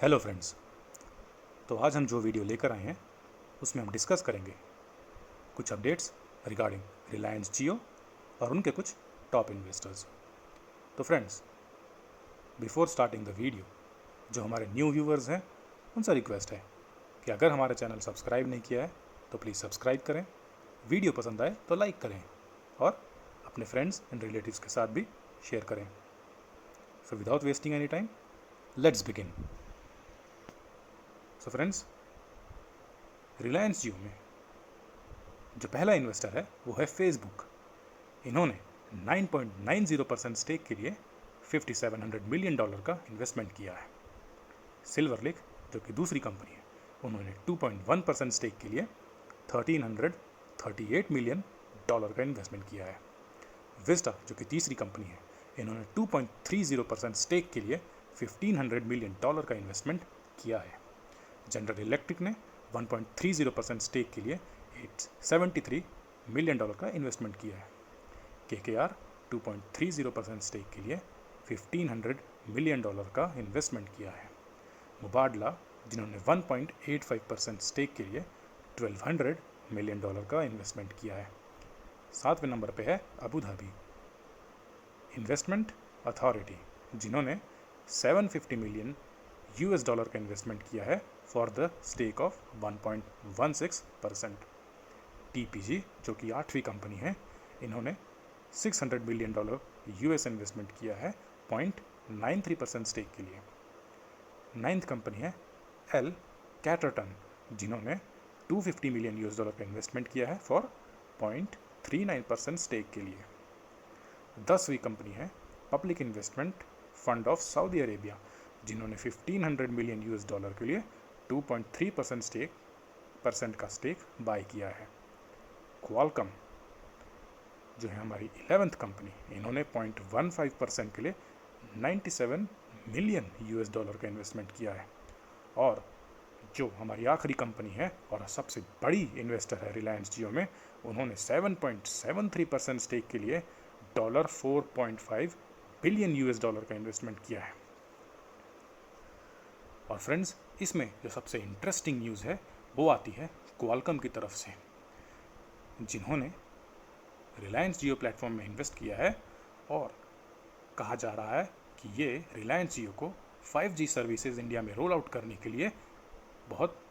Hello friends. तो आज हम जो वीडियो लेकर आए हैं उसमें हम डिस्कस करेंगे कुछ अपडेट्स रिगार्डिंग रिलायंस जियो और उनके कुछ टॉप इन्वेस्टर्स। तो friends, before starting the video, जो हमारे न्यू व्यूवर्स हैं उनसे रिक्वेस्ट है कि अगर हमारा चैनल सब्सक्राइब नहीं किया है तो प्लीज़ सब्सक्राइब करें, वीडियो पसंद आए तो लाइक करें और अपने फ्रेंड्स एंड रिलेटिव्स के साथ भी शेयर करें। So without wasting any time, let's begin. So friends, Reliance Jio में जो पहला इन्वेस्टर है वो है फेसबुक। इन्होंने 9.90% स्टेक के लिए $5700 मिलियन का इन्वेस्टमेंट किया है। सिल्वर लेक, जो कि दूसरी कंपनी है, उन्होंने 2.1% स्टेक के लिए $1338 मिलियन का इन्वेस्टमेंट किया है। विस्टा, जो कि तीसरी कंपनी है, इन्होंने 2.30% स्टेक के लिए $1500 मिलियन का इन्वेस्टमेंट किया है। जनरल इलेक्ट्रिक ने 1.30% स्टेक के लिए $873 मिलियन का इन्वेस्टमेंट किया है। KKR 2.30% स्टेक के लिए $1500 मिलियन का इन्वेस्टमेंट किया है। मुबाडला, जिन्होंने 1.85% स्टेक के लिए $1200 मिलियन का इन्वेस्टमेंट किया है। 7वें नंबर पे है अबू धाबी इन्वेस्टमेंट अथॉरिटी, जिन्होंने $750 मिलियन का इन्वेस्टमेंट किया है for the stake of 1.16%। TPG, जो कि 8वीं कंपनी है, इन्होंने $600 मिलियन इन्वेस्टमेंट किया है 0.93% स्टेक के लिए। 9th कंपनी है एल कैटरटन, जिन्होंने $250 मिलियन का इन्वेस्टमेंट किया है फॉर 0.39% स्टेक के लिए। 10वीं कंपनी है public investment fund of Saudi Arabia, जिन्होंने $1500 मिलियन के लिए 2.3% का स्टेक बाय किया है। क्वालकॉम, जो है हमारी 11th कंपनी, इन्होंने 0.15% के लिए $97 मिलियन का इन्वेस्टमेंट किया है। और जो हमारी आखिरी कंपनी है और सबसे बड़ी इन्वेस्टर है रिलायंस जियो में, उन्होंने 7.73% स्टेक के लिए $4.5 बिलियन का इन्वेस्टमेंट किया है। और फ्रेंड्स, इसमें जो सबसे इंटरेस्टिंग न्यूज़ है वो आती है क्वालकॉम की तरफ से, जिन्होंने रिलायंस जियो प्लेटफॉर्म में इन्वेस्ट किया है और कहा जा रहा है कि ये रिलायंस जियो को 5G सर्विसेज इंडिया में रोल आउट करने के लिए बहुत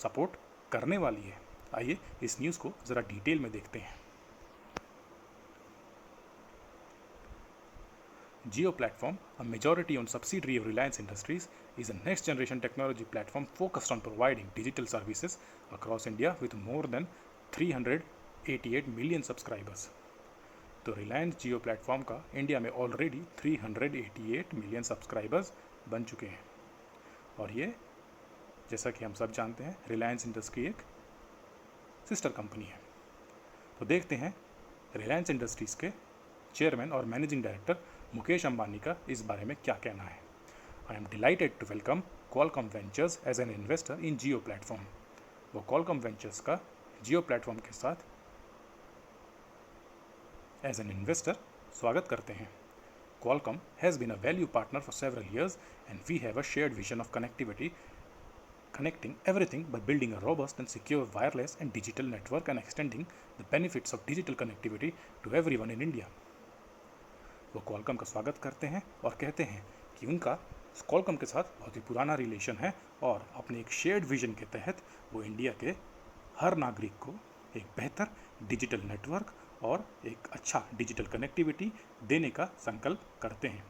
सपोर्ट करने वाली है। आइए इस न्यूज़ को ज़रा डिटेल में देखते हैं। Jio Platform, a majority-owned subsidiary of Reliance Industries, is a next-generation technology platform focused on providing digital services across India with more than 388 million subscribers. तो रिलायंस जियो प्लेटफॉर्म का इंडिया में ऑलरेडी 388 मिलियन सब्सक्राइबर्स बन चुके हैं। और ये, जैसा कि हम सब जानते हैं, रिलायंस इंडस्ट्री एक सिस्टर कंपनी है। तो देखते हैं रिलायंस इंडस्ट्रीज़ के चेयरमैन और मैनेजिंग डायरेक्टर मुकेश अंबानी का इस बारे में क्या कहना है। I am delighted to welcome Qualcomm Ventures as an investor in Jio platform. वो क्वालकॉम वेंचर्स का जियो प्लेटफॉर्म के साथ एज एन इन्वेस्टर स्वागत करते हैं। Qualcomm has been a value partner for several years and we have a shared vision of connecting everything by building a robust and secure wireless and digital network and extending the benefits of digital connectivity to everyone in India. वो Qualcomm का स्वागत करते हैं और कहते हैं कि उनका Qualcomm के साथ बहुत ही पुराना रिलेशन है और अपने एक शेयर्ड विजन के तहत वो इंडिया के हर नागरिक को एक बेहतर डिजिटल नेटवर्क और एक अच्छा डिजिटल कनेक्टिविटी देने का संकल्प करते हैं।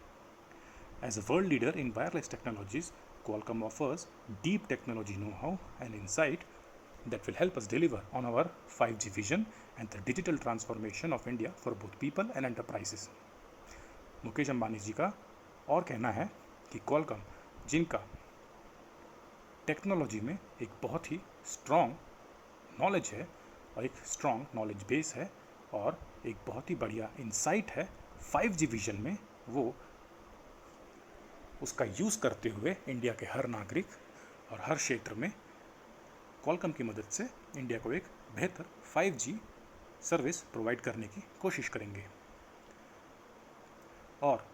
As a world leader in wireless technologies, Qualcomm offers deep technology know-how and insight that will help us deliver on our 5G vision and the digital transformation of India for both people and enterprises. Mukesh Ambani ji का और कहना है कि Qualcomm, जिनका technology में एक बहुत ही strong knowledge है और एक स्ट्रॉन्ग नॉलेज बेस है और एक बहुत ही बढ़िया इंसाइट है 5G विजन में, वो उसका यूज़ करते हुए इंडिया के हर नागरिक और हर क्षेत्र में Qualcomm की मदद से इंडिया को एक बेहतर 5G सर्विस प्रोवाइड करने की कोशिश करेंगे। और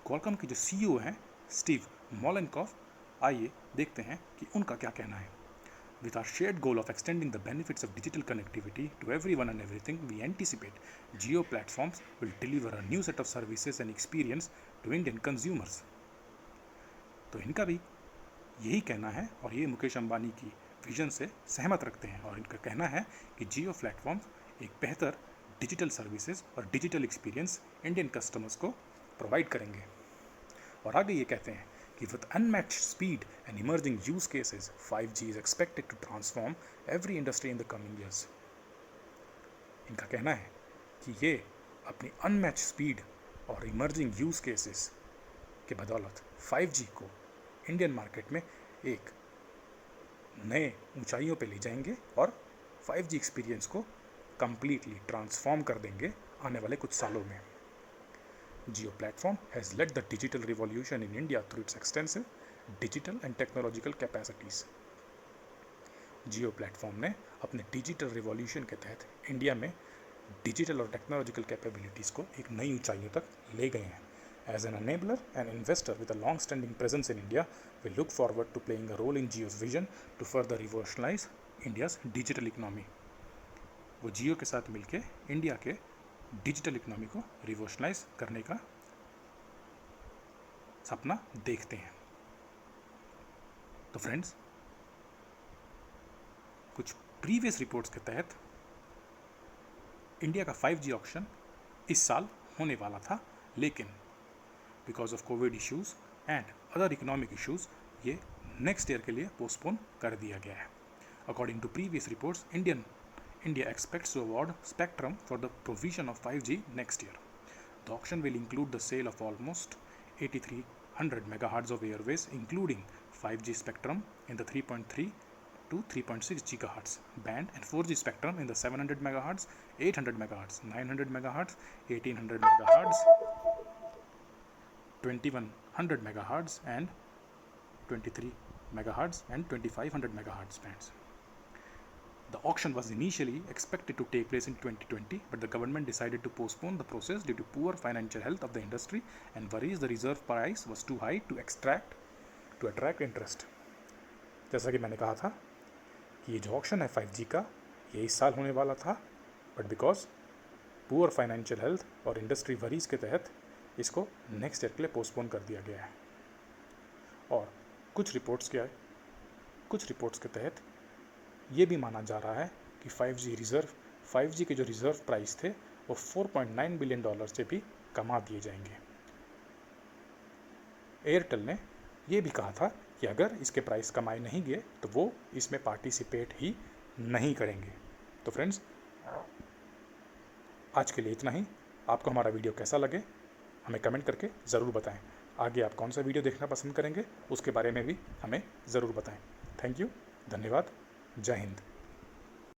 Qualcomm के जो CEO हैं स्टीव मोलेनकॉफ, आइए देखते हैं कि उनका क्या कहना है। With our shared goal of extending the benefits of digital connectivity to everyone and everything, we anticipate Jio platforms will deliver a new set of services and experience to Indian consumers. तो इनका भी यही कहना है और ये मुकेश अंबानी की vision से सहमत रखते हैं और इनका कहना है कि जियो प्लेटफॉर्म्स एक बेहतर डिजिटल सर्विसेज और डिजिटल एक्सपीरियंस इंडियन कस्टमर्स को प्रोवाइड करेंगे। और आगे ये कहते हैं कि with unmatched speed and emerging use cases, 5G is expected to transform every industry in the coming years. इनका कहना है कि ये अपनी अनमैच स्पीड और इमर्जिंग यूज केसेस के बदौलत 5G को इंडियन मार्केट में एक नए ऊंचाइयों पे ले जाएंगे और 5G एक्सपीरियंस को कंप्लीटली ट्रांसफॉर्म कर देंगे आने वाले कुछ सालों में। Jio platform has led the digital revolution in India through its extensive digital and technological capacities. Jio platform ने अपने डिजिटल रिवॉल्यूशन के तहत इंडिया में डिजिटल और टेक्नोलॉजिकल कैपेबिलिटीज़ को एक नई ऊंचाइयों तक ले गए हैं। As an enabler and investor with a long-standing presence in India, we look forward to playing a role in Jio's vision to further revolutionize India's digital economy. वो जियो के साथ मिलके इंडिया के डिजिटल इकोनॉमी को रिवोल्यूशनाइज करने का सपना देखते हैं। तो फ्रेंड्स, कुछ प्रीवियस रिपोर्ट्स के तहत इंडिया का 5G ऑक्शन इस साल होने वाला था, लेकिन because of Covid issues and other economic issues ये नेक्स्ट ईयर के लिए पोस्टपोन कर दिया गया है। According to previous reports, India expects to award spectrum for the provision of 5G next year. The auction will include the sale of almost 8300 megahertz of airwaves, including 5G spectrum in the 3.3 to 3.6 gigahertz band and 4G spectrum in the 700 megahertz, 800 megahertz, 900 megahertz, 1800 megahertz, 2100 megahertz and 23 megahertz and 2500 megahertz bands. The auction was initially expected to take place in 2020, but the government decided to postpone the process due to poor financial health of the industry and worries the reserve price was too high to attract interest. जैसा कि मैंने कहा था कि ये जो auction है 5G का, ये इस साल होने वाला था, but because poor financial health और इंडस्ट्री वरीज के तहत इसको नेक्स्ट ईयर के लिए पोस्टपोन कर दिया गया है। और कुछ रिपोर्ट्स के तहत ये भी माना जा रहा है कि 5G के जो रिज़र्व प्राइस थे वो $4.9 बिलियन से भी कमा दिए जाएंगे। एयरटेल ने ये भी कहा था कि अगर इसके प्राइस कमाए नहीं गए तो वो इसमें पार्टिसिपेट ही नहीं करेंगे। तो फ्रेंड्स, आज के लिए इतना ही। आपको हमारा वीडियो कैसा लगे हमें कमेंट करके ज़रूर बताएं। आगे आप कौन सा वीडियो देखना पसंद करेंगे उसके बारे में भी हमें ज़रूर बताएं। थैंक यू, धन्यवाद, जय हिंद।